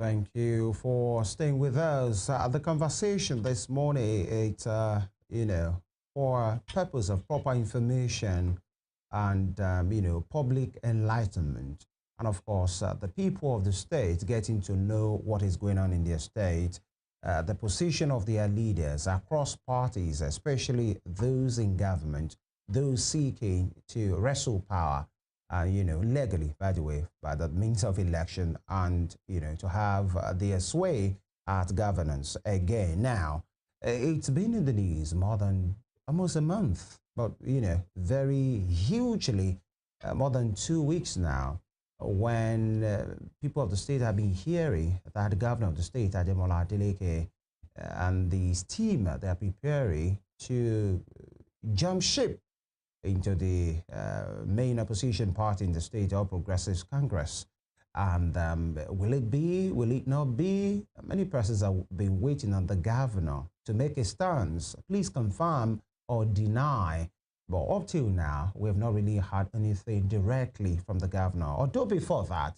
Thank you for staying with us. The conversation this morning, it's, for purpose of proper information and, public enlightenment. And of course, the people of the state getting to know what is going on in their state, the position of their leaders across parties, especially those in government, those seeking to wrestle power, legally, by the way, by the means of election and, to have their sway at governance again. Now, it's been in the news more than almost a month, but, very hugely more than 2 weeks now, when people of the state have been hearing that the governor of the state, Ademola Adeleke, and his team, they are preparing to jump ship into the main opposition party in the state, All Progressives Congress. And will it be, will it not be? Many persons have been waiting on the governor to make a stance. Please confirm or deny. But up till now, we have not really had anything directly from the governor. Although before that,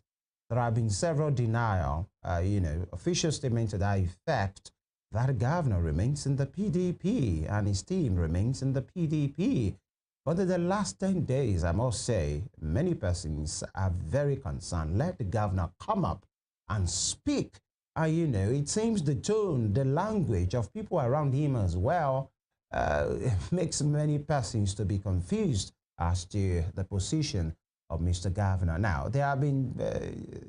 there have been several denial, official statements to that effect that the governor remains in the PDP and his team remains in the PDP. But in the last 10 days, I must say, many persons are very concerned. Let the governor come up and speak. And, it seems the tone, the language of people around him as well makes many persons to be confused as to the position of Mr. Governor. Now, there have been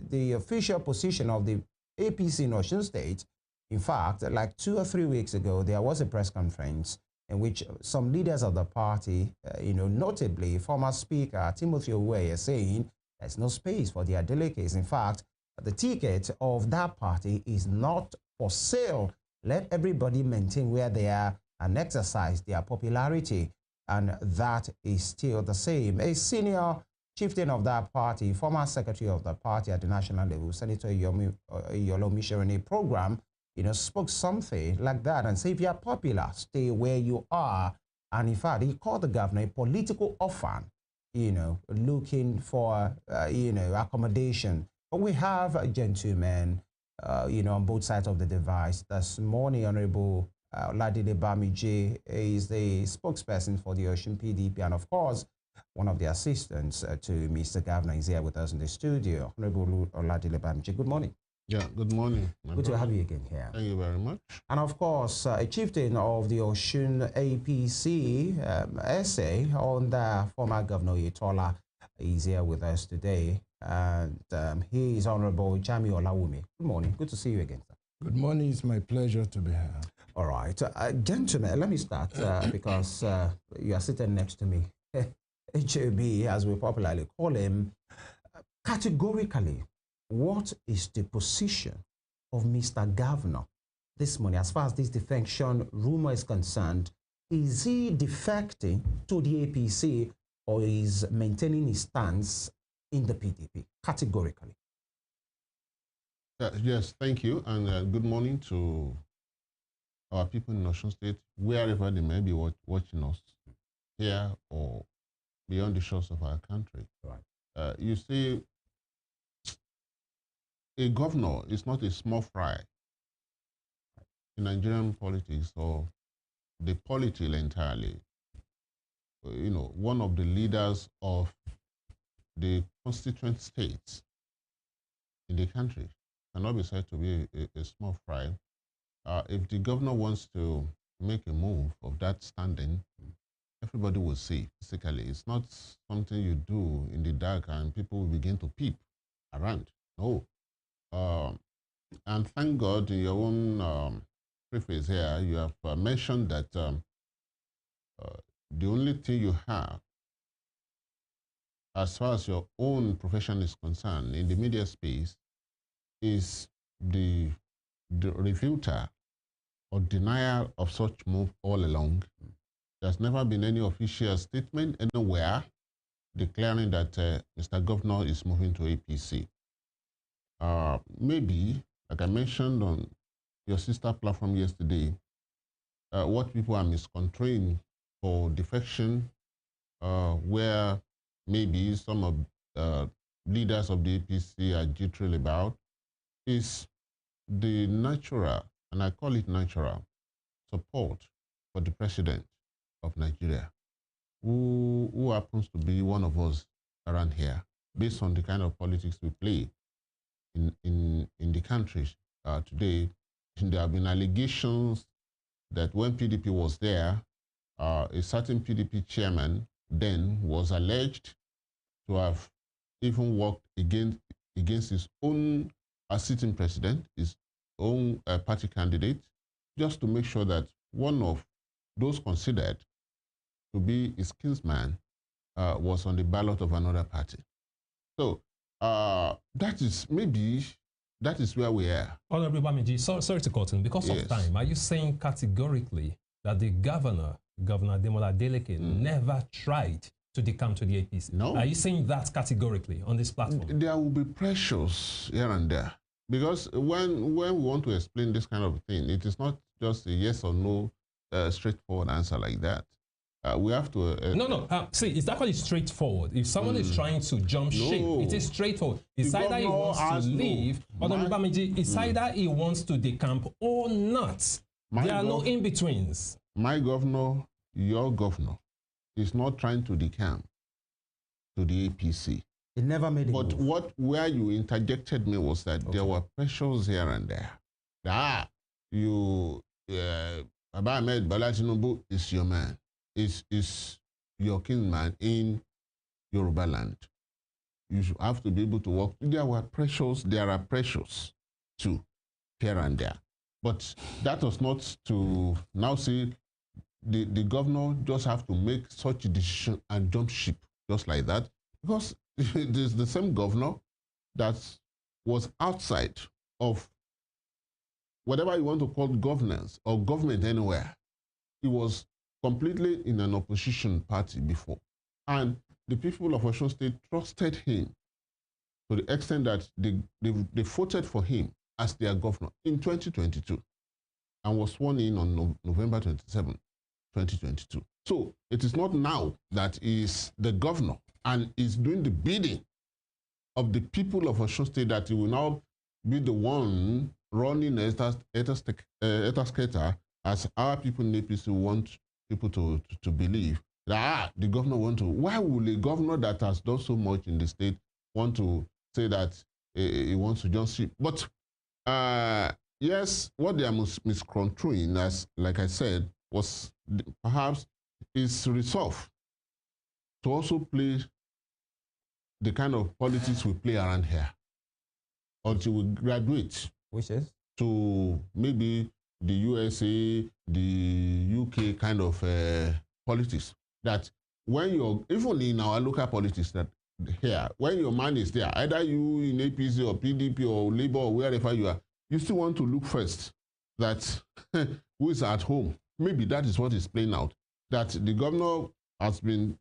the official position of the APC in Osun State. In fact, like 2 or 3 weeks ago, there was a press conference in which some leaders of the party, notably former Speaker Timothy Oweye, saying there's no space for the Adeleke'S. In fact, the ticket of that party is not for sale. Let everybody maintain where they are and exercise their popularity. And that is still the same. A senior chieftain of that party, former secretary of the party at the national level, Senator Amiu Olawumi, in a program, spoke something like that and said, if you are popular, stay where you are. And in fact, he called the governor a political orphan, looking for, accommodation. But we have a gentleman, on both sides of the divide. This morning, Honorable Oladele Bamiji is the spokesperson for the Osun PDP. And of course, one of the assistants to Mr. Governor is here with us in the studio. Honorable Oladele Bamiji, good morning. Yeah, good morning. Good to have you again here. Thank you very much. And of course, a chieftain of the Osun APC essay on the former Governor Oyetola is here with us today. And he is Honorable Amiu Olawumi. Good morning. Good to see you again, sir. Good morning. It's my pleasure to be here. All right. Gentlemen, let me start because you are sitting next to me. HOB, as we popularly call him, categorically, what is the position of Mr. Governor this morning as far as this defection rumor is concerned? Is he defecting to the APC or is maintaining his stance in the PDP categorically? Yes, thank you. And good morning to our people in Osun State, wherever they may be watching us, here or beyond the shores of our country. Right. You see, a governor is not a small fry in Nigerian politics or the polity entirely. One of the leaders of the constituent states in the country cannot be said to be a small fry. If the governor wants to make a move of that standing, everybody will see physically. It's not something you do in the dark and people will begin to peep around. No. And thank God in your own preface here, you have mentioned that the only thing you have as far as your own profession is concerned in the media space is the refuter or denial of such move all along. There's never been any official statement anywhere declaring that Mr. Governor is moving to APC. Maybe, like I mentioned on your sister platform yesterday, what people are misconstruing for defection, where maybe some of leaders of the APC are jittery about, is the natural, and I call it natural, support for the president of Nigeria, who happens to be one of us around here, based on the kind of politics we play in the country today. There have been allegations that when PDP was there, a certain PDP chairman then was alleged to have even worked against his own sitting president, his own party candidate, just to make sure that one of those considered to be his kinsman was on the ballot of another party. So that is where we are. Honorable Bamiji, sorry to cut in. Because of time, are you saying categorically that the Governor Ademola Adeleke never tried to decamp to the APC? No. Are you saying that categorically on this platform? There will be pressures here and there. Because when we want to explain this kind of thing, it is not just a yes or no straightforward answer like that. We have to... see, it's actually straightforward. If someone is trying to jump ship, it is straightforward. It's either he wants to leave, or it's either he wants to decamp or not. There are no in-betweens. My governor, your governor, is not trying to decamp to the APC. It never made it. But where you interjected me was that there were pressures here and there. Baba Ahmed Bola Tinubu is your man. Is your kinsman in Yoruba land. You should have to be able to work. There are pressures too, here and there. But that was not to now say the governor just have to make such a decision and jump ship just like that. Because it is the same governor that was outside of whatever you want to call governance or government anywhere. He was completely in an opposition party before. And the people of Osun State trusted him to the extent that they voted for him as their governor in 2022 and was sworn in on November 27, 2022. So it is not now that he is the governor and is doing the bidding of the people of Osun State that he will now be the one running Etasketa as our people in APC want people to believe that the governor want to. Why would a governor that has done so much in the state want to say that he wants to jump ship? But yes, what they are misconstruing, as like I said, was perhaps is resolve to also play the kind of politics we play around here until we graduate. Which is? To maybe the USA, the UK kind of politics. That when you're, even in our local politics that here, when your man is there, either you in APC or PDP or Labour or wherever you are, you still want to look first that who is at home. Maybe that is what is playing out. That the governor has been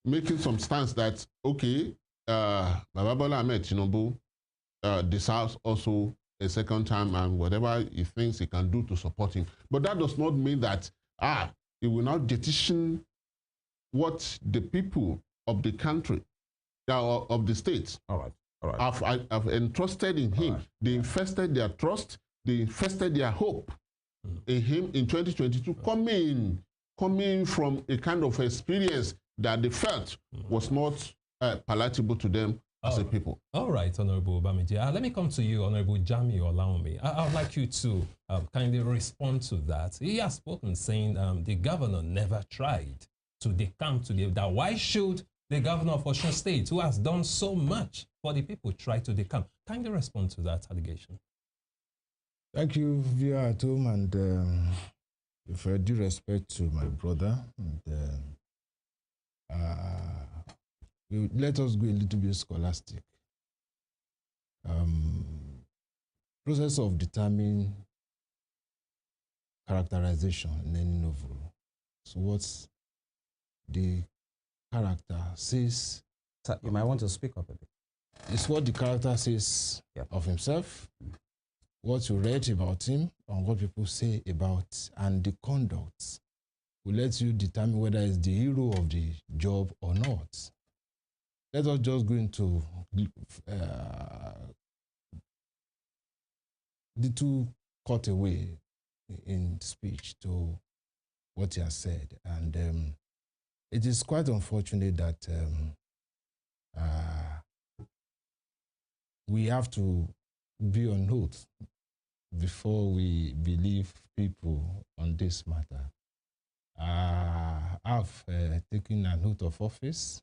making some stance that, okay, Baba Bola Ahmed Tinubu deserves also a second time and whatever he thinks he can do to support him. But that does not mean that he will not petition what the people of the country, of the state, have entrusted in him. They invested their trust, they invested their hope in him in 2022, coming from a kind of experience that they felt was not palatable to them as a people. All right, Honorable Bamiji. Let me come to you, Honorable Amiu Olawumi. I would like you to kindly respond to that. He has spoken saying the governor never tried to decamp to that. Why should the governor of Osun State, who has done so much for the people, try to decamp? Kindly respond to that allegation. Thank you, viewer at home, and with due respect to my brother, let us go a little bit scholastic. Process of determining characterization in any novel. So what's the character says? You might want to speak up a bit. It's what the character says of himself, what you read about him, and what people say about, and the conduct will let you determine whether it's the hero of the job or not. Let us just go into little cut away in speech to what he has said. And it is quite unfortunate that we have to be on note before we believe people on this matter. I've taken an oath of office,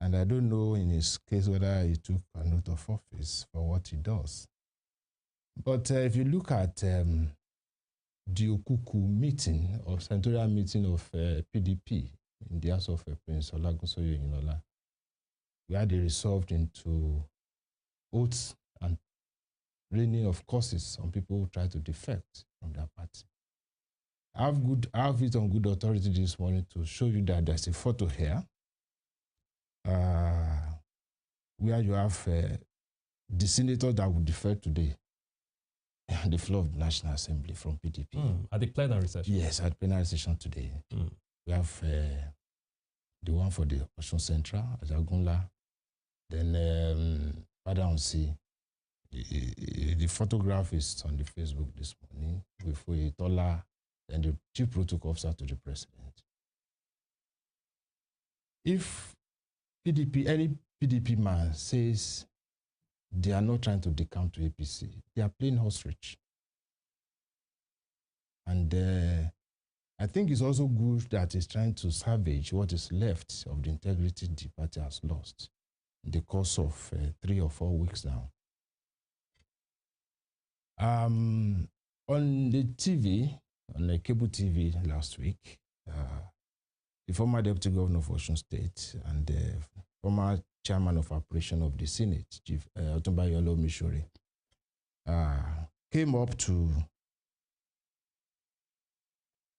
and I don't know in his case whether he took an oath of office for what he does. But if you look at the Okuku meeting, or senatorial meeting of PDP in the house of Prince Olagunsoye Oyetola, where they resolved into oaths and raining of curses on people who try to defect from their party. I have it on good authority this morning to show you that there's a photo here where you have the senator that will defect today on the floor of the National Assembly from PDP. At the plenary session? Yes, at the plenary session today. We have the one for the Osun Central, Ajagunla, then Father Onsi. The photograph is on the Facebook this morning with Oyetola and the chief protocol officer to the president. If any PDP man says they are not trying to decamp to APC, they are playing ostrich. And I think it's also good that he's trying to salvage what is left of the integrity the party has lost in the course of 3 or 4 weeks now. On the TV, on the cable TV last week, the former deputy governor of Osun State and the former chairman of operation of the Senate, Chief Amiu Olawumi, came up to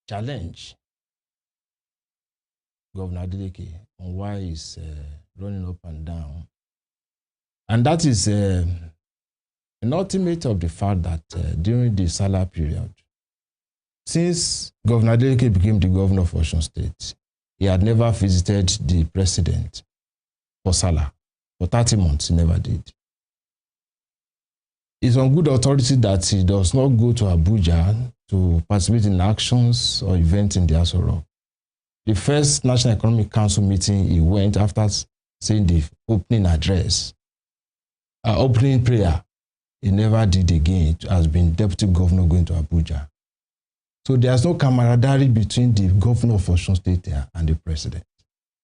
challenge Governor Adeleke on why he's running up and down. And that is an ultimate of the fact that during the Salah period, since Governor Adeleke became the governor of Osun State, he had never visited the president for Salah. For 30 months, he never did. It's on good authority that he does not go to Abuja to participate in actions or events in the Aso Rock. The first National Economic Council meeting he went after saying the opening address, opening prayer, he never did again. It has been deputy governor going to Abuja. So there's no camaraderie between the governor of Osun State and the president.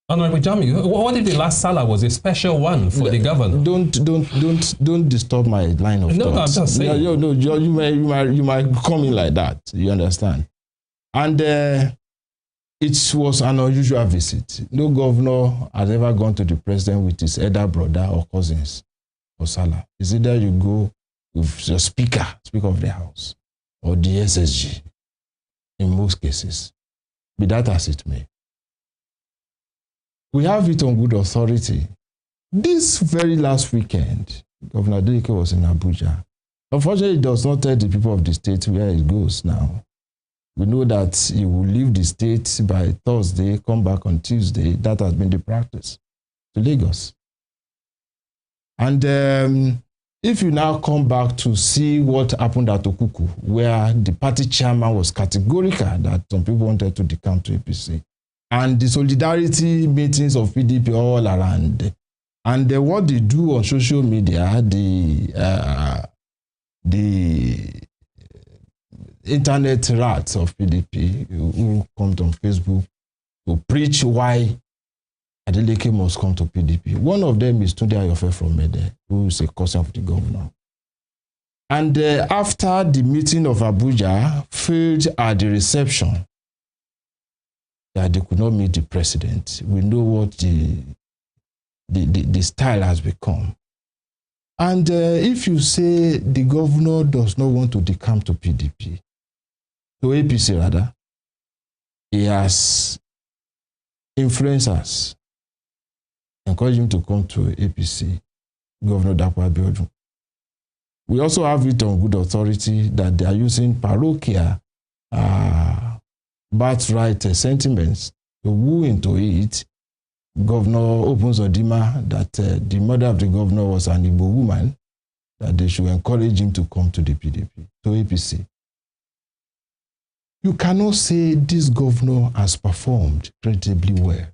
Honorable Jamiu, what if the last Salah was a special one for the governor? Don't disturb my line of thought. No, I'm just saying. You might come in like that. You understand? And it was an unusual visit. No governor has ever gone to the president with his elder brother or cousins for Salah. It's either you go with your speaker of the house, or the SSG, in most cases. Be that as it may. We have it on good authority. This very last weekend, Governor Adeleke was in Abuja. Unfortunately, he does not tell the people of the state where he goes now. We know that he will leave the state by Thursday, come back on Tuesday. That has been the practice to Lagos. And if you now come back to see what happened at Okuku, where the party chairman was categorical that some people wanted to decamp to APC, and the solidarity meetings of PDP all around, and what they do on social media, the internet rats of PDP who come on Facebook to preach why Adeleke must come to PDP. One of them is Tunde Ayofe from Mede, who is a cousin of the governor. And after the meeting of Abuja failed at the reception, that they could not meet the president. We know what the style has become. And if you say the governor does not want to decamp to PDP, to APC rather, he has influencers encourage him to come to APC, Governor Dapo Abiodun. We also have it on good authority that they are using parochial birthright sentiments to woo into it. Governor Opunzodima, that the mother of the governor was an Igbo woman, that they should encourage him to come to the PDP, to APC. You cannot say this governor has performed incredibly well.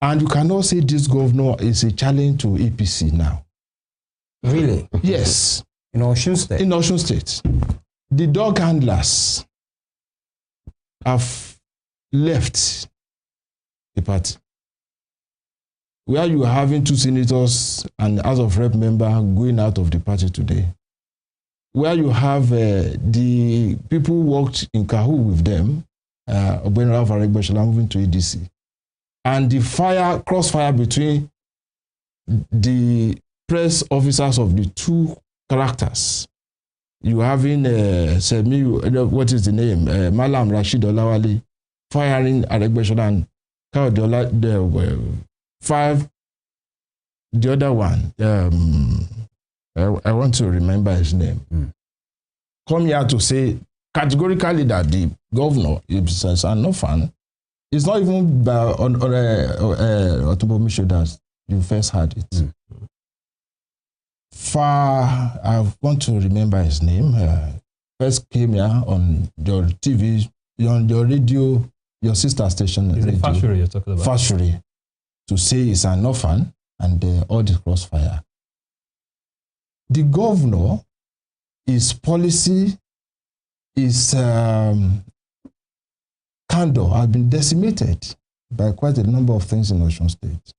And you cannot say this governor is a challenge to APC now. Really? Yes. In Osun State? In Osun State. The dog handlers have left the party. Where you are having 2 senators and House of Rep member going out of the party today. Where you have the people who worked in Kahoot with them, Adeleke'S moving to ADC. And the crossfire between the press officers of the 2 characters. You having what is the name? Malam Rashid Olawale firing Adeleke'S and the other one. I want to remember his name. Come here to say categorically that the governor is an orphan. It's not even by Otobomi that you first had it. I want to remember his name. First came here on your TV, on your radio, your sister station. Is it Fashery you're talking about? Fashery, to say he's an orphan and all the crossfire. The governor, his policy, his candor has been decimated by quite a number of things in Osun State.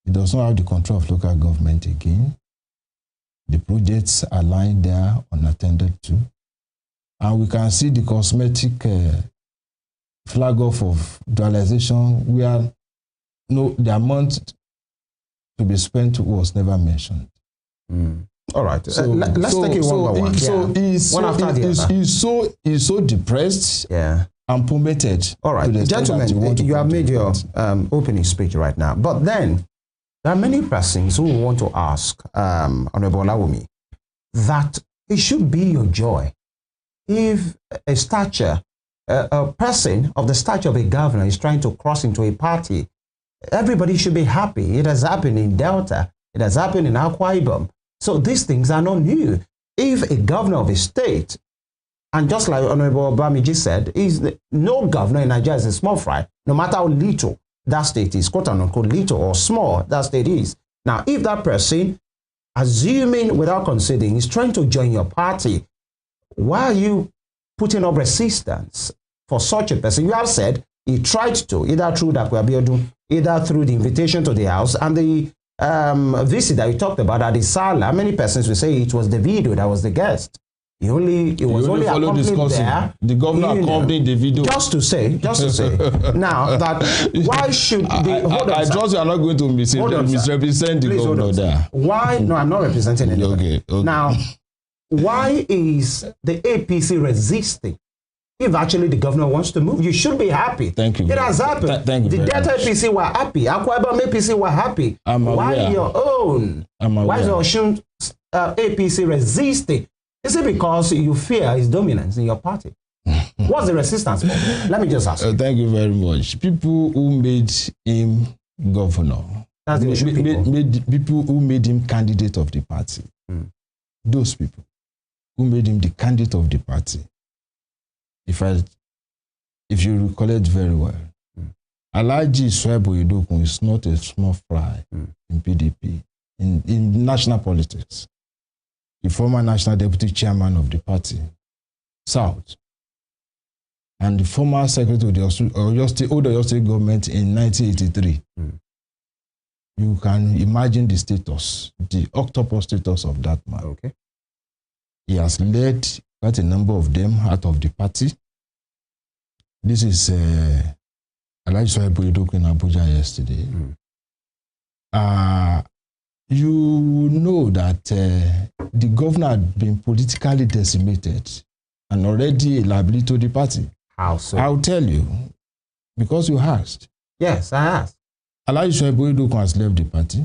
He does not have the control of local government again. The projects are lying there unattended to. And we can see the cosmetic flag off of dualization where the amount to be spent was never mentioned. All right. Let's take it one by one. He's so depressed and pommeted. All right. Gentlemen, you have made your opening speech right now. But then, there are many persons who want to ask Honorable Olawumi that it should be your joy if a person of the stature of a governor is trying to cross into a party. Everybody should be happy. It has happened in Delta. It has happened in Akwa Ibom. So these things are not new. If a governor of a state, and just like Honorable Bamiji said, no governor in Nigeria is a small fry, no matter how little that state is, quote unquote, little or small that state is. Now, if that person, assuming without considering, is trying to join your party, why are you putting up resistance for such a person? You have said he tried to, either through Dakwe, either through the invitation to the house and the visit that you talked about at the Sala. Many persons will say it was the video that was the guest. He was only accompanied there. The governor accompanied the video. Just to say. Now, that why should the... I trust you are not going to misrepresent the governor there. Why? No, I'm not representing anybody. Okay. Now, why is the APC resisting? If actually the governor wants to move, you should be happy. Thank you. It has happened. Thank you. The Delta APC were happy. Akwa Ibom APC were happy. Why your own? Why is the Osun APC resisting? Is it because you fear his dominance in your party? What's the resistance for? Let me just ask you. Thank you very much. People who made him governor, people who made him candidate of the party, those people who made him the candidate of the party, if you recall it very well, Alhaji Suwaibu Oyedokun is not a small fry in PDP, in national politics. The former national deputy chairman of the party, South, and the former secretary of the Oyo State government in 1983. You can imagine the status, the octopus status of that man. Okay. He has led quite a number of them out of the party. This is Alhaji Suwaibu Oyedokun in Abuja yesterday. You know that the governor had been politically decimated and already a liability to the party. How so? I'll tell you, because you asked. Yes, I asked. Alhaji Suwaibu Oyedokun has left the party.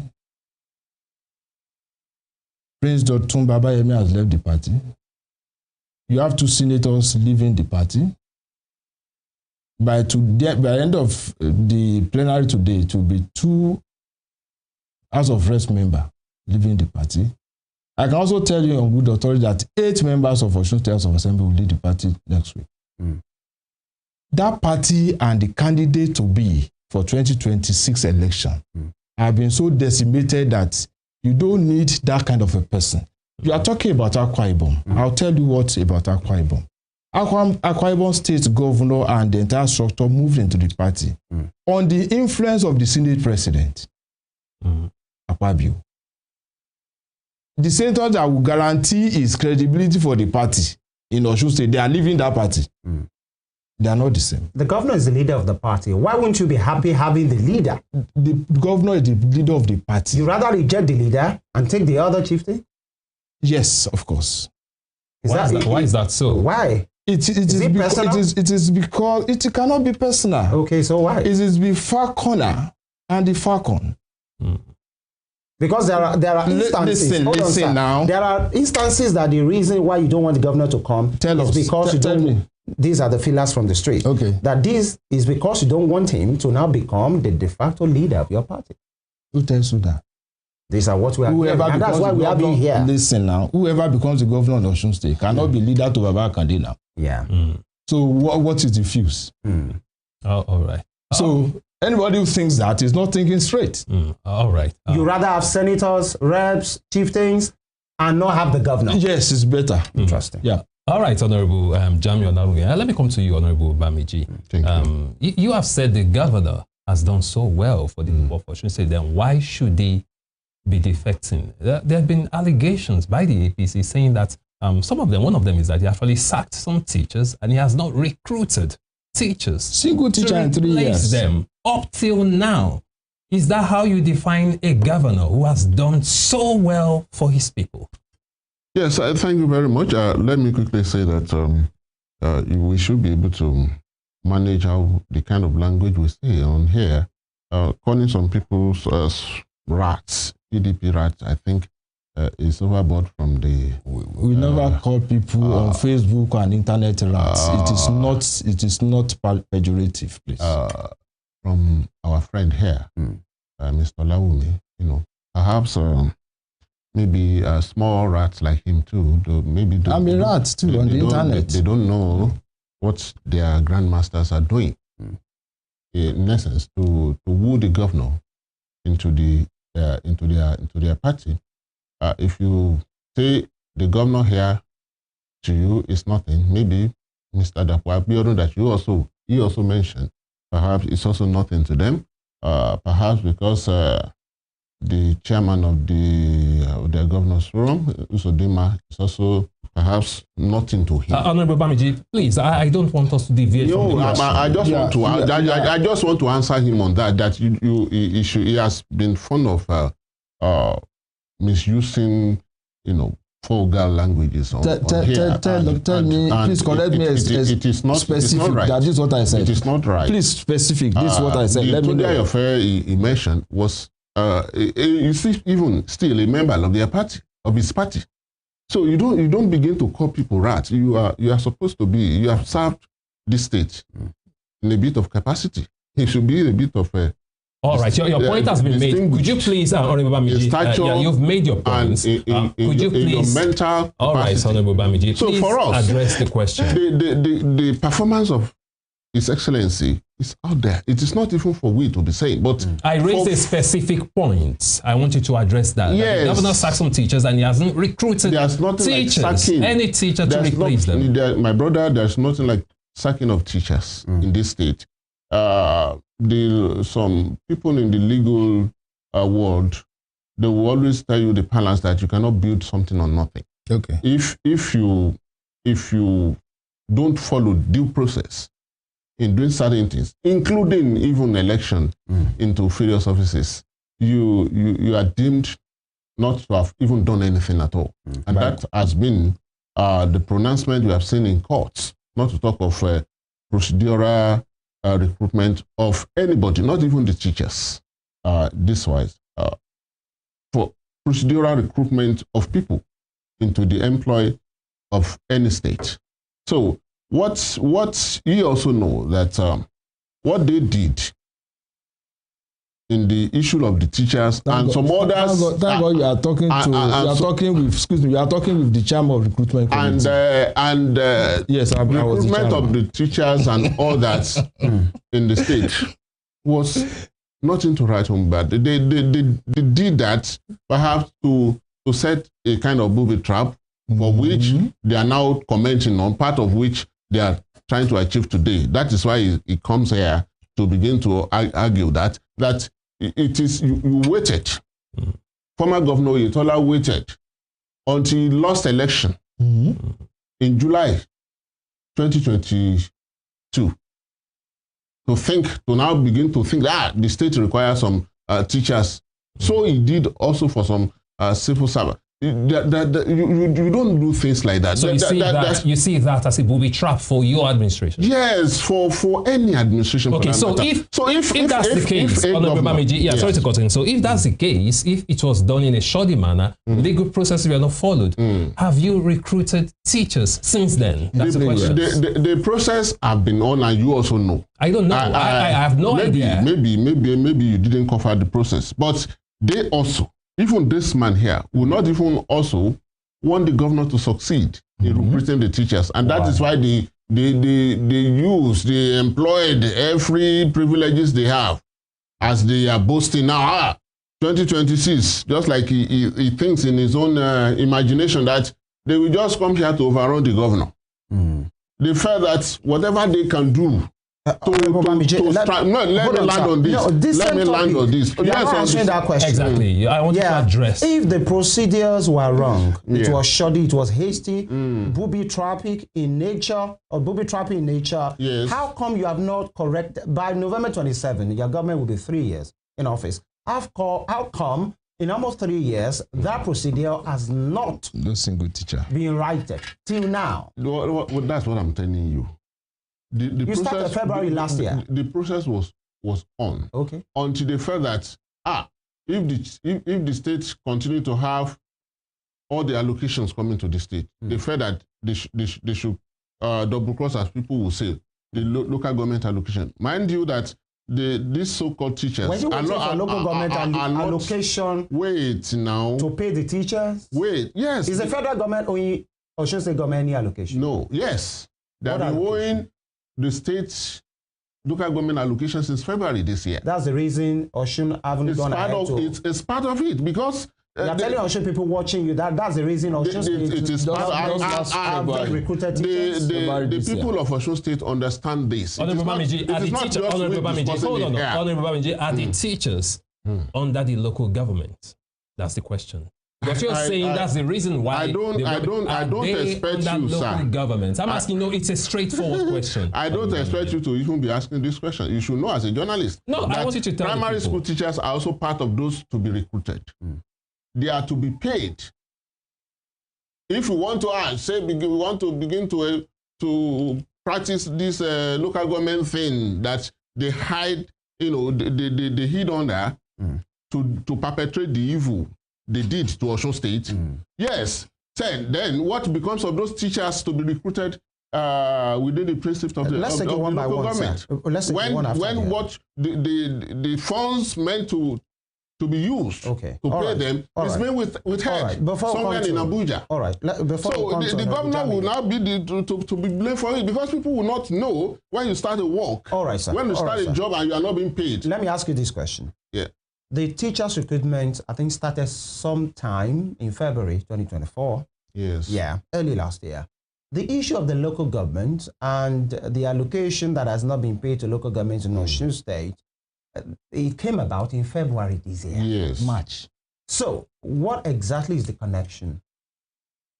Prince Dotun Babayemi has left the party. You have 2 senators leaving the party. By the end of the plenary today, it will be 2 House of Reps members leaving the party. I can also tell you on good authority that 8 members of Osun State House of Assembly will lead the party next week. That party and the candidate to be for 2026 election have been so decimated that you don't need that kind of a person. You are talking about Akwa Ibom. I'll tell you what about Akwa Ibom. Akwa Ibom State Governor and the entire structure moved into the party on the influence of the Senate President, Akpabio. The senator that will guarantee his credibility for the party in Osun State, they are leaving that party. They are not the same. The governor is the leader of the party. Why wouldn't you be happy having the leader? The governor is the leader of the party. You rather reject the leader and take the other chieftain? Yes, of course. Why is that so? Why? It is because it cannot be personal. Okay, so why? It is the far corner and the far corner. Because there are instances. Listen now. There are instances that the reason why you don't want the governor to come is because you don't. These are the fillers from the street. Okay. That this is because you don't want him to now become the de facto leader of your party. Who tells you that? These are what we are. And that's why we have been here. Listen now. Whoever becomes the governor of Osun State cannot be leader to Baba Kande now. Yeah. So what is the fuse? All right. So anybody who thinks that is not thinking straight. All right. You rather have senators, reps, chieftains, and not have the governor. Yes, it's better. Interesting. Yeah. All right, Honorable Amiu Olawumi. Let me come to you, Honorable Bamiji. Thank you. You have said the governor has done so well for the people of Osun State. Then why should they be defecting? There have been allegations by the APC saying that some of them, one of them is that he actually sacked some teachers and he has not recruited teachers. Single teacher in 3 years. Them up till now. Is that how you define a governor who has done so well for his people? Yes, thank you very much. Let me quickly say that we should be able to manage how the kind of language we say on here. Calling some people rats, PDP rats, I think is overboard from the... We never call people on Facebook and internet rats. It is not pejorative, please. From our friend here, Mr. Olawumi, perhaps... maybe small rats like him too. I'm a rat too on the internet. They don't know what their grandmasters are doing. In essence, to woo the governor into their party. If you say the governor here to you is nothing, maybe Mr. Dapo that you also mentioned, perhaps it's also nothing to them. Perhaps because the chairman of the governor's forum, Usodima, is also perhaps nothing to him. Honorable Bamiji, please, I don't want us to deviate from the question. I just want to answer him on that. That he has been fond of misusing, vulgar languages on here. Tell me, please correct me. It is not specific. It is not right. That is what I said. It is not right. Please specific. This is what I said. Let me know. The affair he mentioned was. You see, even still a member of their party, of his party. So you don't begin to call people rats. You are supposed to be. You have served this state in a bit of capacity. It should be a bit of a. All right, your point has been made. Could you please, Honorable Bamiji, you've made your points. Could you please? Your mental capacity. All right, Honorable Bamiji, so please for us, address the question. The performance of His Excellency is out there. It is not even for we to be saying, but I raised a specific point. I want you to address that. Yes. The governor sacked some teachers and he hasn't recruited teachers, like any teacher to replace them. My brother, there's nothing like sacking of teachers in this state. Some people in the legal world, they will always tell you the balance that you cannot build something on nothing. Okay. If you don't follow due process in doing certain things, including even election into various offices, you are deemed not to have even done anything at all. And that has been the pronouncement we have seen in courts, not to talk of procedural recruitment of anybody, not even the teachers, this wise, for procedural recruitment of people into the employ of any state. So what you also know that what they did in the issue of the teachers and some others. Thank God you are talking to. You are talking with. Excuse me. You are talking with the chairman of recruitment committee. Yes, recruitment of the teachers and all that in the state was nothing to write home about. They did that perhaps to set a kind of booby trap for which they are now commenting on, part of which they are trying to achieve today. That is why he comes here to begin to argue that it is you waited. Former Governor Oyetola waited until he lost election in July 2022 to now begin to think that the state requires some teachers. So he did also for some civil servants. You don't do things like that. So you see that as a booby trap for your administration? Yes, for any administration. Okay, so if that's the case, Honorable Bamiji, sorry to cut in. So if that's the case, if it was done in a shoddy manner, legal processes were not followed, have you recruited teachers since then? That's the question. The process have been on, and you also know. I don't know. I have no idea. Maybe you didn't cover the process, but they also. Even this man here will not even also want the governor to succeed in recruiting the teachers. And that is why they employed every privileges they have as they are boasting now. 2026, just like he thinks in his own imagination that they will just come here to overrun the governor. They felt that whatever they can do let me land on this. Yes, answering that question. Exactly. I want to address. If the procedures were wrong, it was shoddy, it was hasty, booby trapping in nature, yes. How come you have not corrected by November 27? Your government will be 3 years in office. How come in almost 3 years that procedure has not single teacher been righted till now? That's what I'm telling you. The process, started February last year. The process was on. Okay. Until they felt that if the states continue to have all the allocations coming to the state, they felt that they should double cross, as people will say, the local government allocation. Mind you that these so-called teachers are not local government allocation. Wait now. To pay the teachers. Wait. Yes. Is the federal government owing Osun State government any allocation? No. Yes. They have been owing the state's local government allocation since February this year. That's the reason Osun haven't gone ahead to... It's part of it, because... You're telling Osun people watching you that's the reason Osun State... It is part of recruited teachers. The people of Osun State understand this. Honorable Bamiji, are the teachers under the local government? That's the question. But you're saying that's the reason why I don't expect you, sir. Government. I'm asking, it's a straightforward question. I don't expect you to even be asking this question. You should know as a journalist. No, I want you to tell primary school teachers are also part of those to be recruited. They are to be paid. If you want to we want to begin to practice this local government thing that they hide, they hid under to perpetrate the evil they did to Osun State. Yes. Then what becomes of those teachers to be recruited within the principles of the local government? When what the funds meant to be used to pay them is being withheld somewhere in Abuja. All right. So the governor will now be to be blamed for it, because people will not know when you start a work. All right, sir. When you start a job and you are not being paid. Let me ask you this question. Yeah. The teachers' recruitment, I think, started sometime in February 2024. Yes. Yeah, early last year. The issue of the local government and the allocation that has not been paid to local governments in Osun State, it came about in February this year. Yes. March. So, what exactly is the connection?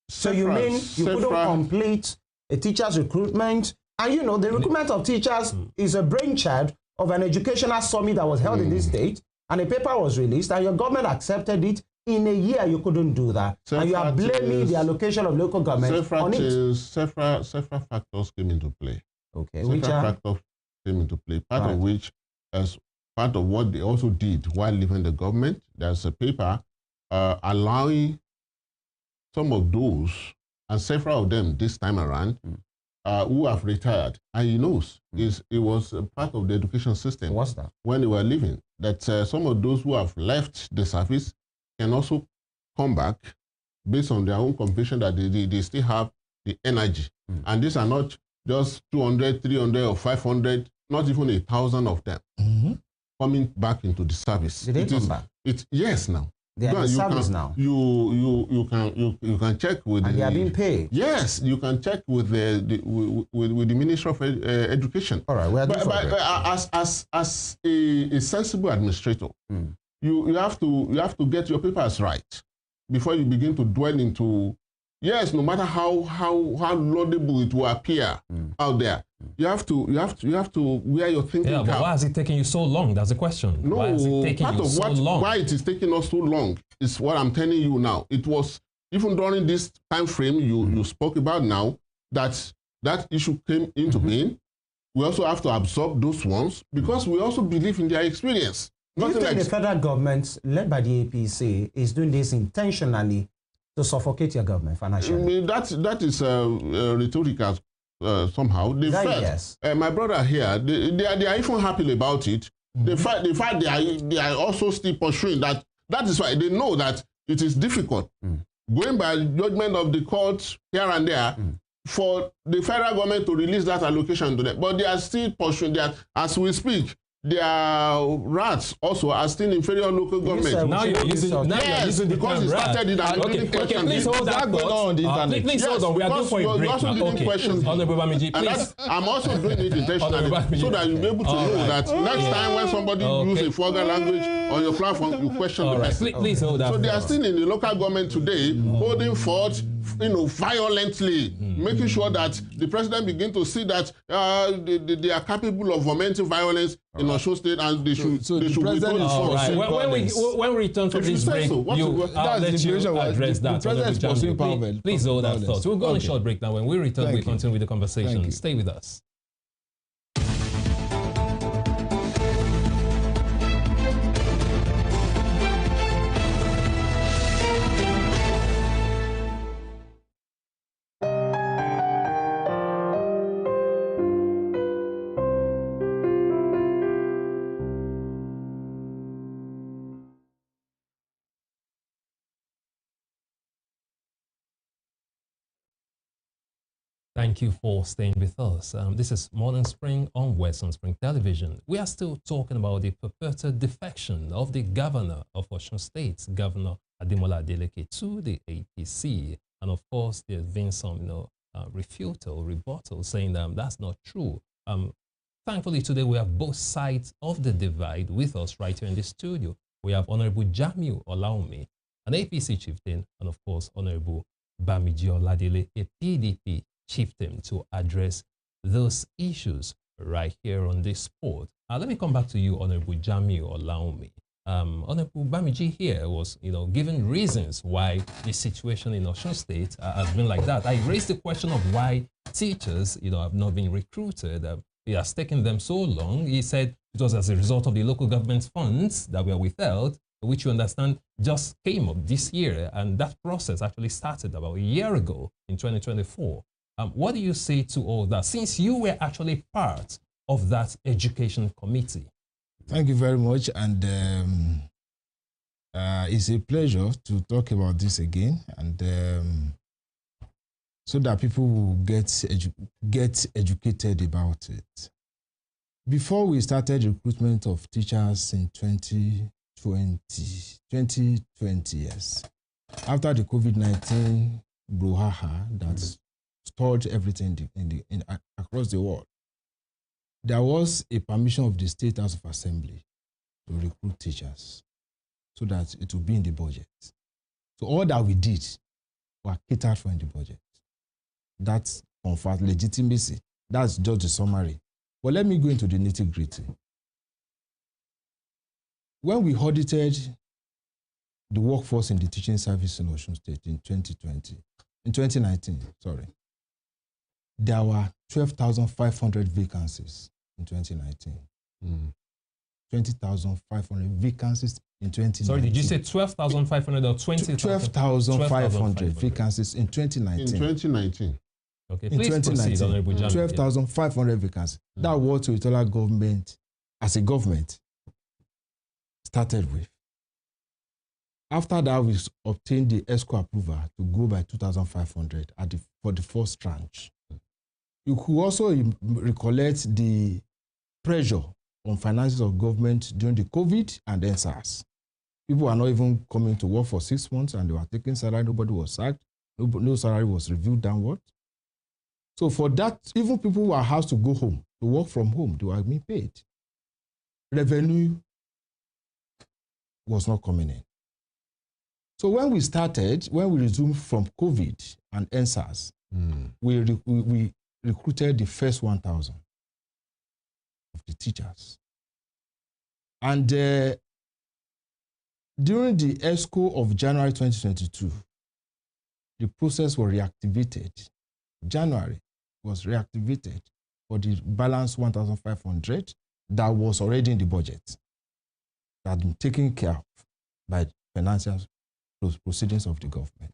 So you mean you couldn't complete a teacher's recruitment? And the recruitment of teachers is a brainchild of an educational summit that was held in this state, and a paper was released, and your government accepted it. In a year, you couldn't do that. And you are blaming the allocation of local government on it. Several factors came into play. Okay. Several factors came into play, part of which, as part of what they also did while leaving the government, there's a paper allowing some of those, and several of them this time around, who have retired. And he knows it was a part of the education system. What's that? When they were leaving. that some of those who have left the service can also come back based on their own conviction that they still have the energy. And these are not just 200, 300, or 500, not even 1,000 of them coming back into the service. Did they come back? Yes, now. They are in service now. You can check with. And they are being paid. Yes, you can check with the Ministry of Education. All right, we are as a sensible administrator, you have to get your papers right before you begin to dwell into. Yes, no matter how laudable it will appear out there, you have to wear your thinking cap. But why is it taking you so long? That's the question. No, why is it taking part you of so long? Why it is taking us so long is what I'm telling you now. It was even during this time frame you spoke about now that issue came into being. We also have to absorb those ones because we also believe in their experience. Do you think the federal government, led by the APC, is doing this intentionally to suffocate your government financially? I mean, that is rhetorical somehow. Yes. My brother here, they are even happy about it. The fact they are also still pursuing that. That is why they know that it is difficult. Going by judgment of the court here and there, for the federal government to release that allocation to them. But they are still pursuing that. As we speak, their rats also are still inferior local government. Now you're using the because it started in okay, please hold that thought. Please hold on. We are doing for a break. Honorable Bamiji, please. I'm also doing it intentionally so that you'll be able to know that next time when somebody uses a vulgar language on your platform, you question the person. Please hold that. So they are still in the local government today, holding forth, violently, making sure that the president begin to see that they are capable of fomenting violence in Osun State, and they should be told when we return from this break, I'll let you address that. Please hold that thought. We'll go on a short break now. When we return, we continue with the conversation. Stay with us. Thank you for staying with us. This is Morning Spring on Western Spring Television. We are still talking about the purported defection of the governor of Osun State, Governor Ademola Adeleke, to the APC. And of course, there's been some rebuttal saying that that's not true. Thankfully, today we have both sides of the divide with us right here in the studio. We have Honorable Amiu Olawumi, an APC chieftain, and of course, Honorable Bamiji Oladele, a PDP chieftain, to address those issues right here on this spot. Let me come back to you, Honorable Amiu Olawumi. Honorable Bamiji here was, given reasons why the situation in Osun State has been like that. I raised the question of why teachers, have not been recruited. It has taken them so long. He said it was as a result of the local government funds that were withheld, which you understand just came up this year, and that process actually started about a year ago in 2024. What do you say to all that, since you were actually part of that education committee? Thank you very much, and it's a pleasure to talk about this again, and so that people will get educated about it. Before we started recruitment of teachers in 2020, yes, after the COVID-19 brouhaha that stalled everything across the world, there was a permission of the State House of Assembly to recruit teachers so that it would be in the budget. So all that we did were catered for in the budget. That's conferred legitimacy. That's just the summary. But let me go into the nitty-gritty. When we audited the workforce in the teaching service in Osun State in 2019, there were 12,500 vacancies in 2019. 20,500 vacancies in 2019. Sorry, did you say 12,500 or 20,000? 12,500 vacancies in 2019. In 2019. Okay, please proceed, Honorable Jan. 12,500 vacancies. That was Oyetola government, as a government, started with. After that, we obtained the ESCO approval to go by 2,500 for the first tranche. You could also recollect the pressure on finances of government during the COVID and then SARS. People were not even coming to work for 6 months and they were taking salary. Nobody was sacked. No salary was reviewed downward. So for that, even people who are asked to go home, to work from home, they were being paid. Revenue was not coming in. So when we resumed from COVID and NSAS, we recruited the first 1,000 of the teachers. And during the ESCO of January 2022, the process was reactivated. January was reactivated for the balance 1,500 that was already in the budget, that had been taken care of by financial proceedings of the government.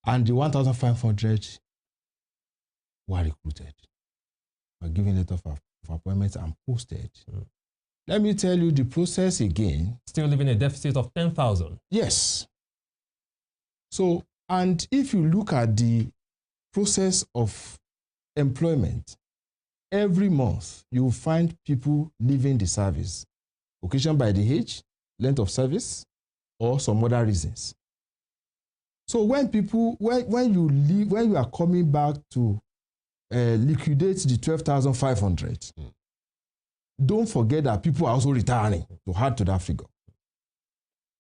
And the 1,500 were recruited, were given letters of appointment and posted. Let me tell you the process again. Still leaving a deficit of 10,000. Yes. So, and if you look at the process of employment, every month you will find people leaving the service, occasioned by the age, length of service, or some other reasons. So when you are coming back to liquidate the 12,500, don't forget that people are also retiring to add to that figure.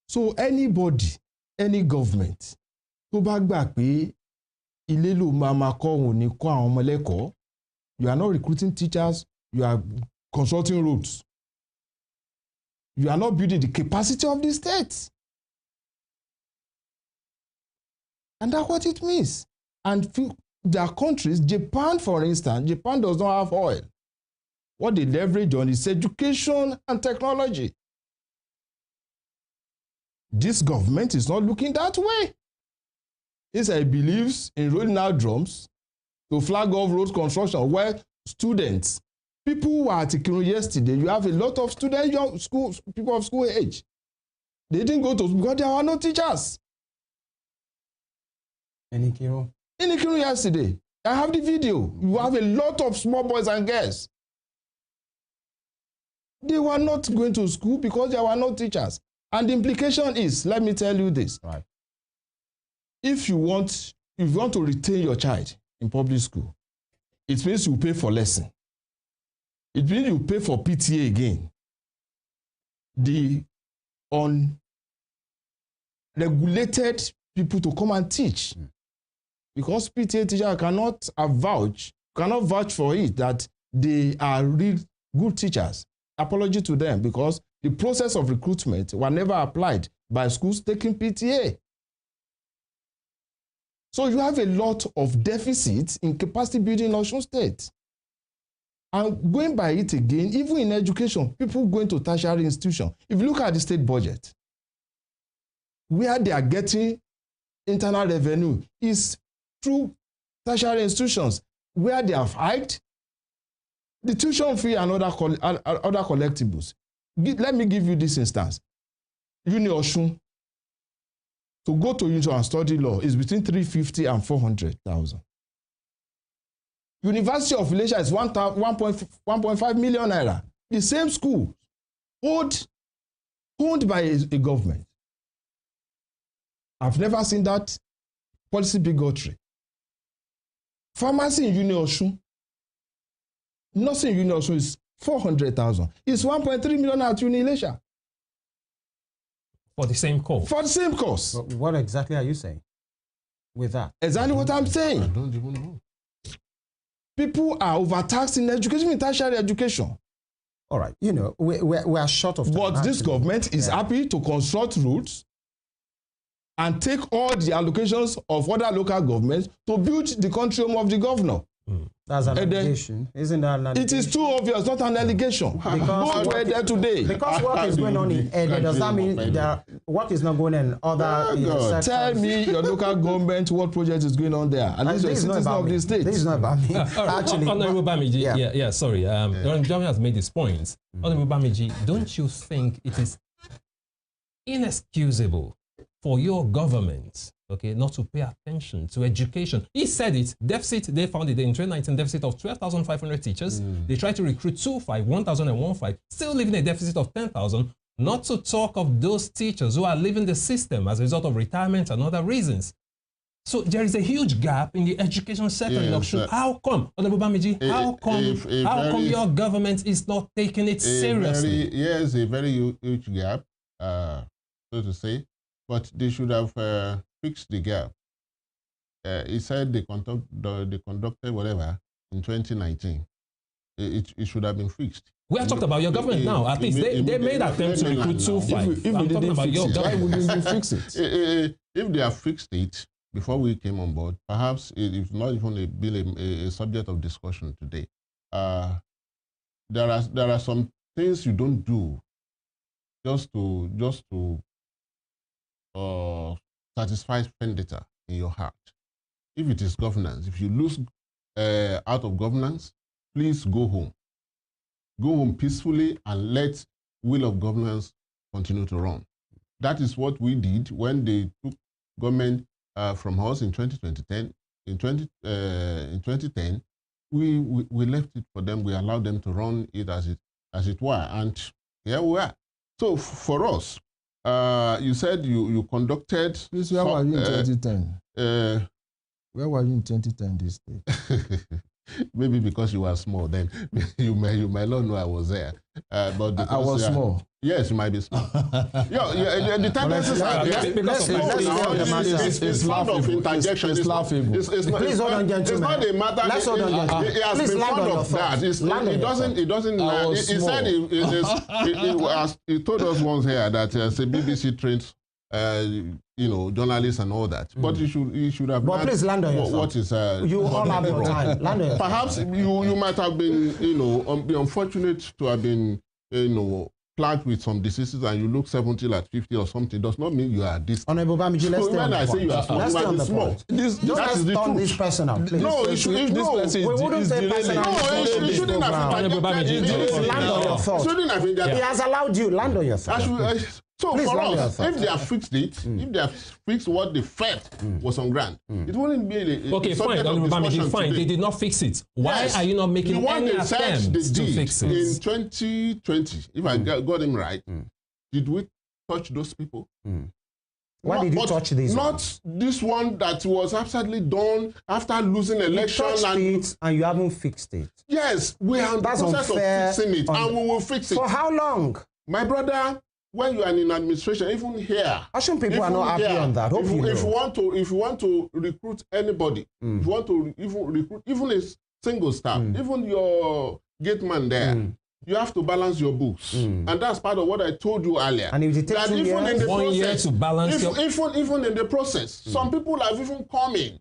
So anybody, any government, tó bá gbà pé ilé ló máa kọ́ òun ní kọ́ àwọn ọmọ lẹ́kọ̀ọ́, you are not recruiting teachers, you are constructing roads. You are not building the capacity of the state. And that's what it means. And there are countries, Japan for instance, Japan does not have oil. What they leverage on is education and technology. This government is not looking that way. It believes in rolling out drums to flag off road construction where students, people who were at Ikirun yesterday, you have a lot of students, people of school age. They didn't go to school because there were no teachers. In Ikirun? In Ikirun yesterday. I have the video. You have a lot of small boys and girls. They were not going to school because there were no teachers. And the implication is, let me tell you this. Right. If you want to retain your child in public school, it means you pay for lesson. It means you pay for PTA again. The unregulated people to come and teach. Because PTA teacher cannot vouch for it that they are real good teachers. Apology to them because the process of recruitment were never applied by schools taking PTA. So you have a lot of deficits in capacity building in Osun State. And going by it again, even in education, people going to tertiary institutions. If you look at the state budget, where they are getting internal revenue is through tertiary institutions, where they have hiked the tuition fee and other collectibles. Let me give you this instance. Uni Osun, to go to uni and study law is between 350 and 400,000. University of Malaysia is 1.5 million naira. The same school, owned by a government. I've never seen that policy bigotry. Pharmacy in Uni Osun, nursing in Uni Osun is 400,000. It's 1.3 million at Uni Malaysia. For the same course? For the same course. But what exactly are you saying with that? Exactly what I'm saying. I don't even know. People are overtaxed in education, in tertiary education. All right, we are short of time. But this government is happy to construct routes and take all the allocations of other local governments to build the country home of the governor. That's an allegation. Isn't that an allegation? It is too obvious, not an allegation. Because we're there today. Because what is going on in Ede, does that mean what is not going on in other Tell me your local government what project is going on there. At least you're citizens of the state. This is not about me. Actually, Honorable Bamiji, sorry. Honorable has made this point. Honorable Bamiji, don't you think it is inexcusable for your government, okay, not to pay attention to education? He said it. Deficit, they found it in 2019, deficit of 12,500 teachers. They tried to recruit 1,015, still leaving a deficit of 10,000, not to talk of those teachers who are leaving the system as a result of retirement and other reasons. So there is a huge gap in the education sector in Osun. How come, Honorable Bamiji, how come your government is not taking it seriously? Yes, a very huge gap, so to say. But they should have fixed the gap. He said they conducted whatever in 2019. It should have been fixed. We are talking about your government now. At least they made attempts to recruit 2,500. If I'm talking about your government, why wouldn't you fix it? If they have fixed it before we came on board, perhaps it's not even been a subject of discussion today. There are some things you don't do just to satisfy vendetta in your heart. If it is governance, if you lose out of governance, please go home. Go home peacefully and let will of governance continue to run. That is what we did when they took government from us in 2010. In 2010, we left it for them. We allowed them to run it as it were, and here we are. So for us, you said you conducted. Where were you in 2010? Where were you in 2010 this day? Maybe because you were small then. you might not know I was there. But I was small. Yes, you might be small. The tendencies are there. It's fond of interjection. It's laughable. Please hold on, gentlemen. It's not a matter. Let's hold on, gentlemen. He has been fond of that. It doesn't. He told us once here that BBC trains journalists and all that. But you should have. But please land on yourself. What is you all have your time. Land on yourself. Perhaps you might have been be unfortunate to have been plagued with some diseases and you look 70 like 50 or something. Does not mean you are this. Honorable Bamiji, let's stay on the point. Say you are small, let's stay on the point. Let's turn this personal, please. No, it should. We wouldn't say personal. No, it shouldn't have. Honorable Bamiji, land on your thoughts. He has allowed you. Land on your thoughts. So please, for us, if they have fixed it, if they have fixed what they felt was on ground, it wouldn't be a fine, Honorable Bamiji, fine. They did not fix it. Why are you not making any attempts to fix it? In 2020, if I got him right, did we touch those people? Why did you touch this? Not this one that was absolutely done after losing election. You touched it and you haven't fixed it. Yes, we are in the process of fixing it, and we will fix it. For how long? My brother, when you are in administration, even here, Asian people are not happy on that. If you want to recruit anybody, if you want to recruit even a single staff, even your gate man there, you have to balance your books, and that's part of what I told you earlier. And if it takes 2 years, 1 year to balance, even in the process, some people have even come in.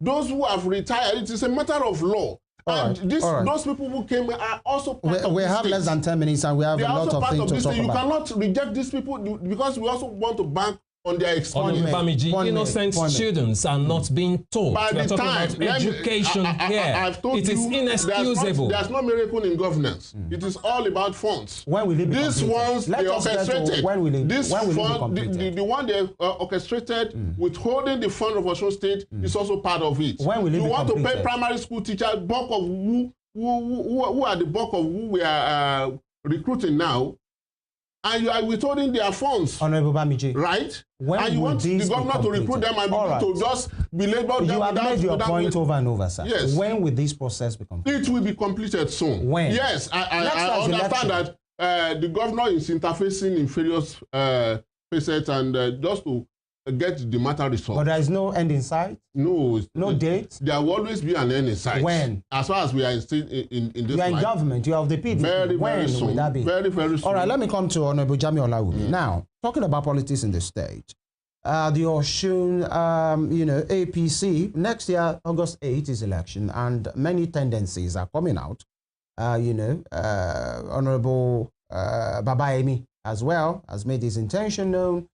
Those who have retired, it is a matter of law. Those people who came are also part of we have state. less than 10 minutes and we have a lot of things to talk about. You cannot reject these people because we also want to bank on their experience. Bamiji, innocent students are not being taught. By we are the talking time, about education here. I've told it is inexcusable. There's no miracle in governance. It is all about funds. When will it be These ones, they orchestrated. When will it be the one they orchestrated withholding the fund of Osun State is also part of it. When will it be You want completed? to pay primary school teachers, bulk of who are the bulk of who we are recruiting now, and you are withholding their funds. Honorable Bamiji. Right? When and you want the governor to recruit them and to just be labeled them. You have made your point over and over, sir. Yes. When will this process be completed? It will be completed soon. When? Yes, I understand that the governor is interfacing in various facets and just to get the matter resolved. But there is no end in sight? No. No date? There will always be an end in sight. When? As far as we are in this You are in government. You have the PDP. Very soon. Will that be? Very soon. All right, let me come to Honorable Amiu Olawumi. Now, talking about politics in the state, the Osun, APC. Next year, August 8th is election, and many tendencies are coming out. Honorable Babaemi as well has made his intention known.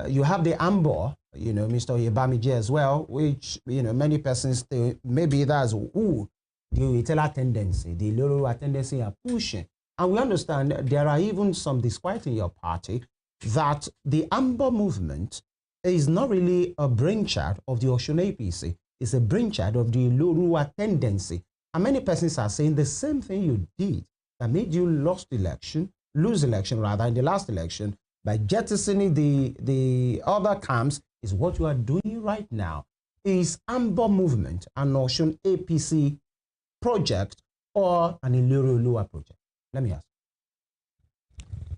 You have the Ambo, Mr. Bamiji as well, which, many persons think maybe that's who the Oyetola tendency, the Loro tendency are pushing. And we understand there are even some disquiet in your party that the Ambo movement is not really a brainchild of the Osun APC. It's a brainchild of the Loro tendency. And many persons are saying the same thing you did that made you lose election in the last election, by jettisoning the other camps, is what you are doing right now. Is Ambo movement an Osun APC project or an Iluru project? Let me ask.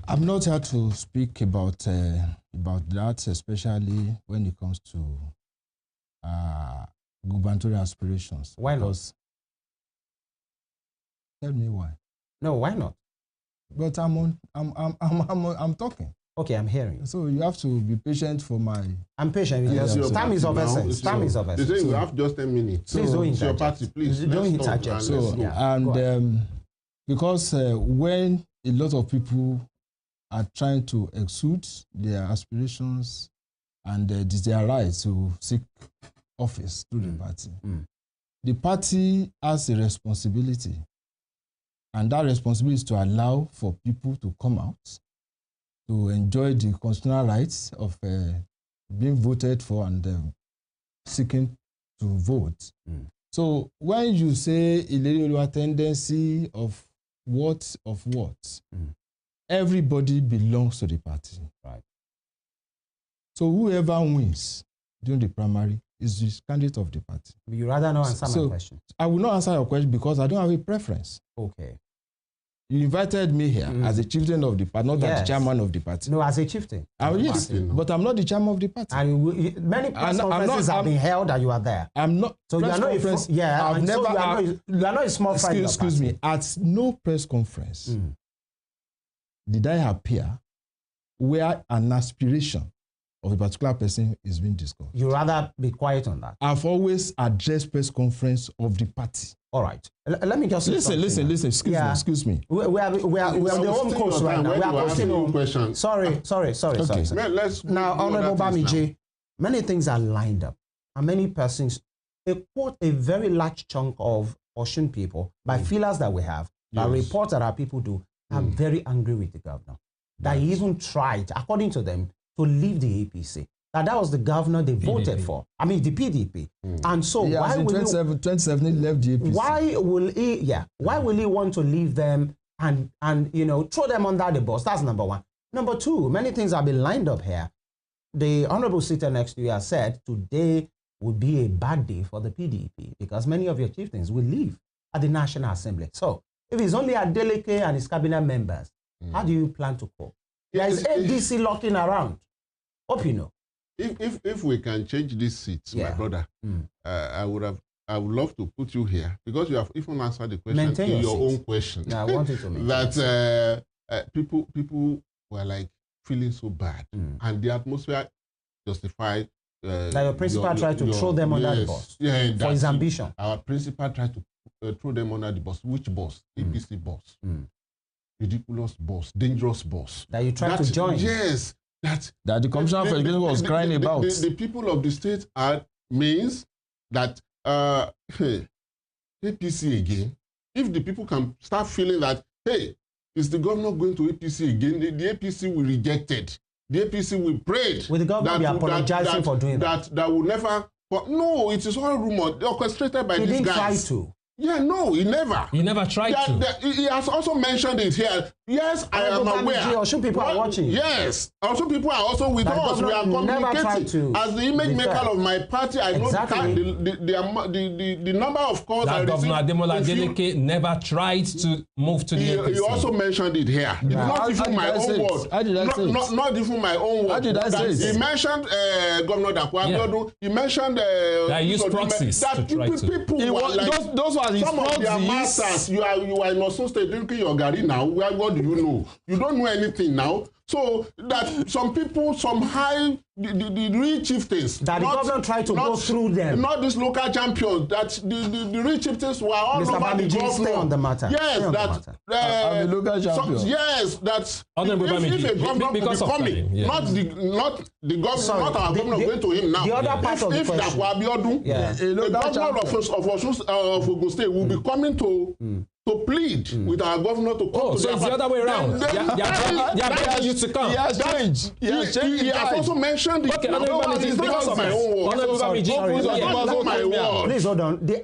I'm not here to speak about that, especially when it comes to gubernatorial aspirations. Why not? Tell me why. No, why not? But I'm talking. Okay, I'm hearing. So you have to be patient for my. I'm patient because time is of essence. Time is of essence. You have just 10 minutes. Please don't interject. Your party, please. Don't interject. Because when a lot of people are trying to exude their aspirations and their right to seek office through the party has a responsibility. And that responsibility is to allow for people to come out, to enjoy the constitutional rights of being voted for and seeking to vote. So when you say a tendency of what, everybody belongs to the party. Right. So whoever wins during the primary is the candidate of the party. You rather not answer my question? I will not answer your question because I don't have a preference. Okay. You invited me here as a chieftain of the party, not as the chairman of the party. No, as a chieftain. Yes, but I'm not the chairman of the party. And many press conferences have been held and you are there. I'm not. So you are not you are not a small fry. Excuse me. At no press conference did I appear where an aspiration of a particular person is being discussed. You rather be quiet on that. I've always addressed press conference of the party. All right. Let me just listen. Excuse me. We are on the home coast right now. We are asking you questions. Sorry. Now, Honorable Bamiji, many things are lined up, and many persons, a very large chunk of Osun people, by feelers that we have, by reports that our people do, are very angry with the governor. That he even tried, according to them, to leave the APC. That was the governor they voted for. I mean, the PDP. And so why will 2017 left the APC. Why will he want to leave them and throw them under the bus? That's number one. Number two, many things have been lined up here. The Honorable Sitter next to you has said today would be a bad day for the PDP because many of your chieftains will leave at the National Assembly. So if it's only Adeleke and his cabinet members, how do you plan to cope? There is ADC locking around. Hope you know. If we can change these seats, my brother, I would love to put you here because you have even answered the question in your own question. Yeah, I wanted to make that people were like feeling so bad, and the atmosphere justified. That your principal tried to throw them under the bus for his ambition. Our principal tried to throw them under the bus. Which bus? APC bus. Ridiculous boss, dangerous boss. That you tried to join. Yes. That the Commissioner for Education was crying about. The people of the state means that APC again. If the people can start feeling that, hey, is the governor going to APC again? The APC will reject it. The APC will pray. Will the governor be apologizing for doing that? That will never. No, it is all rumor orchestrated by these guys. He didn't try to. Yeah, no, he never. He never tried to. He has also mentioned it here. Yes, I am aware. Osun people are watching. Yes, Osun people are also with us. We are communicating. As the image maker of my party, I know the number of calls that Governor Ademola Adeleke never tried to move to the APC. You also mentioned it here. It's not even my own word. How did I say it? Not even my own word. How did I say it? He mentioned Governor Dapo Abiodun. He mentioned that used proxies to try to. People were like those were his some of their masters. You are in Osun State drinking your garri now. What do you know? You don't know anything now. So that some people, some high, the real chieftains. That the government tried to go through them. Not these local champions, that the real chieftains were all Mr. over Bamiji, the government. stay on the matter. Yes, the local champion. Yes, that's if a governor because will be coming, yeah. not the governor, not our governor going to him now. The other part of the question. If the governor of Osun State will be coming to plead with our governor to come to so it's the other way around. They are begging you to come. He has changed. He has also mentioned it. Okay, it's not my own word. Not my word. Please hold on. He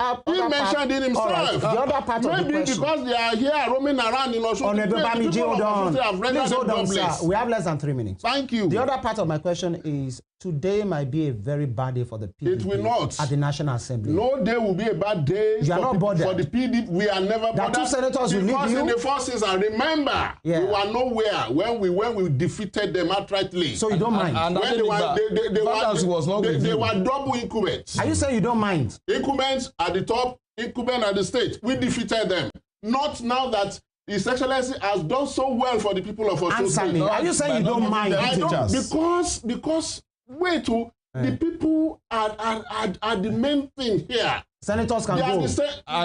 mentioned it himself. Right. The other part of the question. Maybe because they are here roaming around in Osun. Honorable Bamiji, hold on. Please hold on, sir. We have less than 3 minutes. Thank you. The other part of my question is, today might be a very bad day for the PDP. It will not. At the National Assembly. No day will be a bad day you are not bothered. For the PDP. We are never bothered. That two senators will leave you. In the first season, remember, we were nowhere when we defeated them outrightly. So you don't mind? And when they were double incumbents. Are you saying you don't mind? Incumbents at the top, incumbent at the state. We defeated them. Not now that His Excellency has done so well for the people of Osun State. Are you saying you don't mind? I don't, because wait, the people are the main thing here. Senators can go.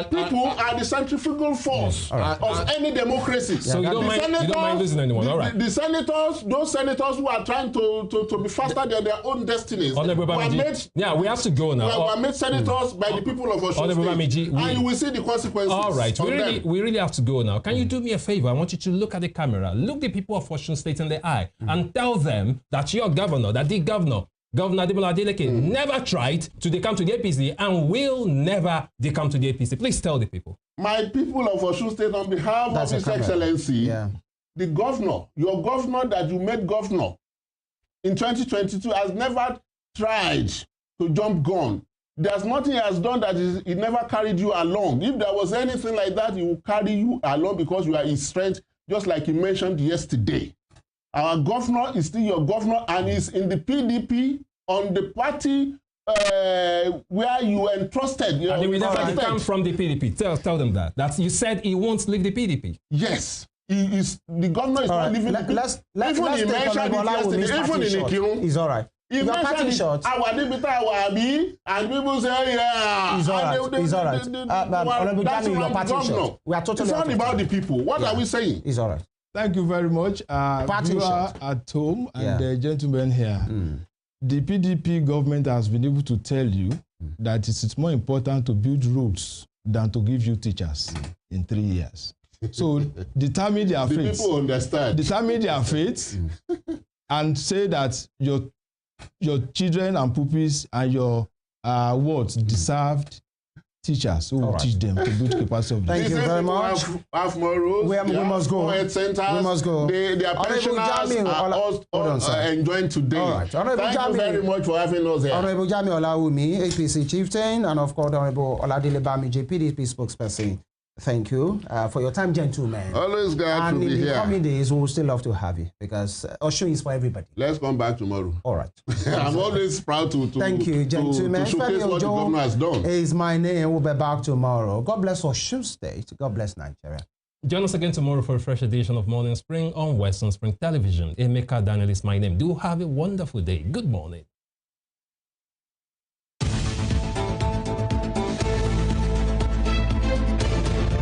People are the centrifugal force of any democracy. So you don't mind losing anyone, all right. The senators, those senators who are trying to be faster than their own destinies, we have to go now. Were made senators by the people of Osun State, and you will see the consequences. All right, we really have to go now. Can you do me a favor? I want you to look at the camera, look the people of Osun State in the eye, and tell them that your governor, Governor Ademola Adeleke never tried to decamp to the APC and will never decamp to the APC. Please tell the people. My people of Osun State, on behalf of His Excellency, the governor, your governor that you made governor in 2022 has never tried to jump gun. There's nothing he has done that he never carried you along. If there was anything like that, he will carry you along because you are his strength, just like he mentioned yesterday. Our governor is still your governor and is in the PDP on the party where you were entrusted. And he will never come from the PDP. Tell them that. That's, you said he won't leave the PDP. Yes. The governor is not leaving the PDP. Let's take Amiu Olawumi. He's all right. He mentioned short. And people say, yeah. He's all right. He's all right. That's your party short. We are totally. It's not about the people. What are we saying? He's all right. Thank you very much. You are at home and the gentlemen here. The PDP government has been able to tell you that it is more important to build roads than to give you teachers in 3 years. So determine their fate. The people understand. Determine their fate and say that your children and pupils and your wards deserved teachers who will teach them to build capacity of the Thank you very much. Have more roads. We must go. We must go. Their pensioners are enjoying today. All right. Thank you very much for having us here. Honorable Amiu Olawumi, APC Chieftain, and of course, Honorable Oladele Bamiji, PDP spokesperson. Thank you for your time, gentlemen. Always glad to be here. And in the coming days, we will still love to have you because Osun is for everybody. Let's come back tomorrow. All right. I'm always proud to thank you, gentlemen. To showcase what the governor has done. Is my name. We'll be back tomorrow. God bless Osun State. God bless Nigeria. Join us again tomorrow for a fresh edition of Morning Spring on Western Spring Television. Emeka Daniel is my name. Do have a wonderful day. Good morning.